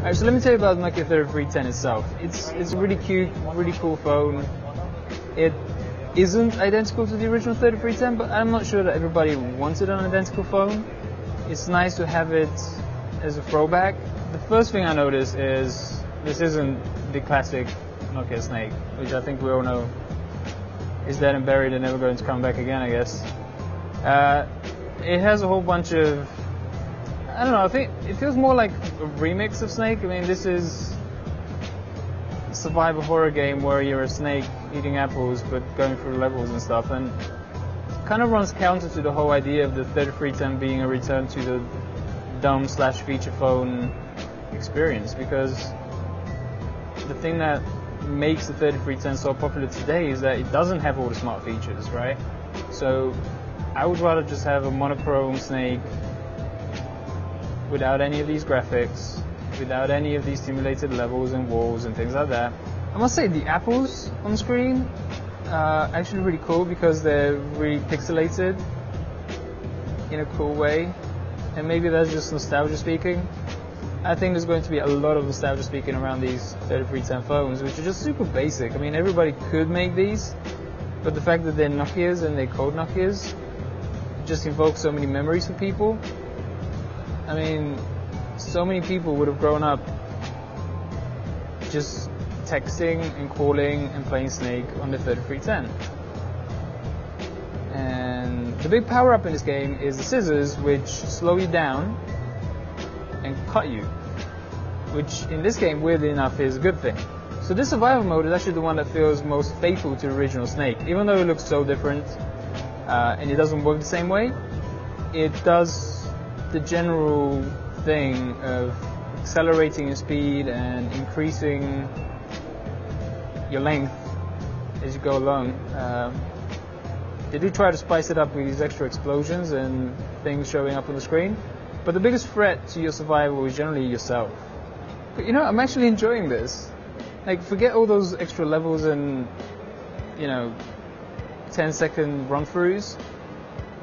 Alright, so let me tell you about the Nokia 3310 itself. It's a really cute, really cool phone. It isn't identical to the original 3310, but I'm not sure that everybody wanted an identical phone. It's nice to have it as a throwback. The first thing I noticed is this isn't the classic Nokia Snake, which I think we all know is dead and buried and never going to come back again, I guess. It has a whole bunch of, I don't know, I think it feels more like a remix of Snake. I mean, this is a survival horror game where you're a snake eating apples but going through levels and stuff, and kind of runs counter to the whole idea of the 3310 being a return to the dumb / feature phone experience, because the thing that makes the 3310 so popular today is that it doesn't have all the smart features, right? So I would rather just have a monochrome Snake without any of these graphics, without any of these simulated levels and walls and things like that. I must say the apples on screen are actually really cool because they're really pixelated in a cool way, and maybe that's just nostalgia speaking. I think there's going to be a lot of nostalgia speaking around these 3310 phones, which are just super basic. I mean, everybody could make these, but the fact that they're Nokias and they're called Nokias just invokes so many memories for people. I mean, so many people would have grown up just texting and calling and playing Snake on the 3310. And the big power up in this game is the scissors, which slow you down and cut you, which in this game, weirdly enough, is a good thing. So this survival mode is actually the one that feels most faithful to the original Snake. Even though it looks so different and it doesn't work the same way, it does the general thing of accelerating your speed and increasing your length as you go along. They do try to spice it up with these extra explosions and things showing up on the screen, but the biggest threat to your survival is generally yourself. But you know, I'm actually enjoying this. Like, forget all those extra levels and, you know, 10-second run-throughs.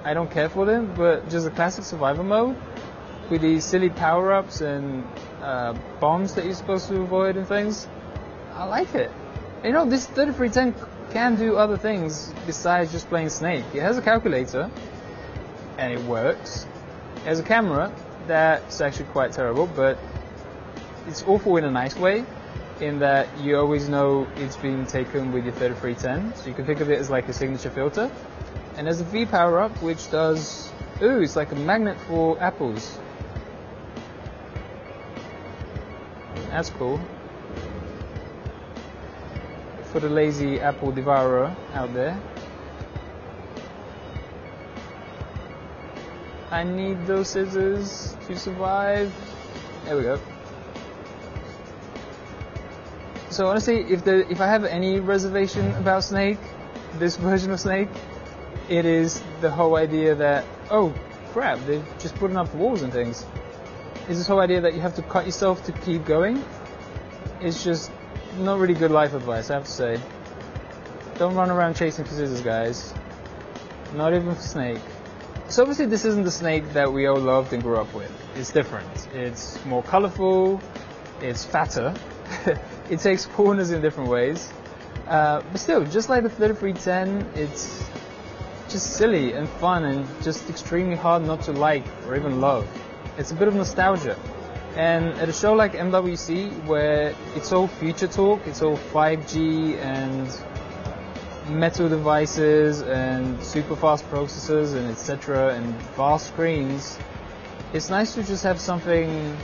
I don't care for them, but just a classic survival mode with these silly power-ups and bombs that you're supposed to avoid and things, I like it. You know, this 3310 can do other things besides just playing Snake. It has a calculator, and it works. It has a camera that's actually quite terrible, but it's awful in a nice way, in that you always know it's being taken with your 3310, so you can think of it as like a signature filter. And there's a V power-up which does, ooh, it's like a magnet for apples. That's cool. For the lazy apple devourer out there. I need those scissors to survive. There we go. So honestly, if I have any reservation about Snake, this version of Snake, it is the whole idea that, oh crap, they're just putting up walls and things. Is this whole idea that you have to cut yourself to keep going? It's just not really good life advice, I have to say. Don't run around chasing for scissors, guys. Not even for Snake. So obviously this isn't the Snake that we all loved and grew up with. It's different. It's more colorful. It's fatter. It takes corners in different ways. But still, just like the 3310, it's just silly and fun and just extremely hard not to like or even love. It's a bit of nostalgia. And at a show like MWC, where it's all future talk, it's all 5G and metal devices and super fast processors and etc. and vast screens, it's nice to just have something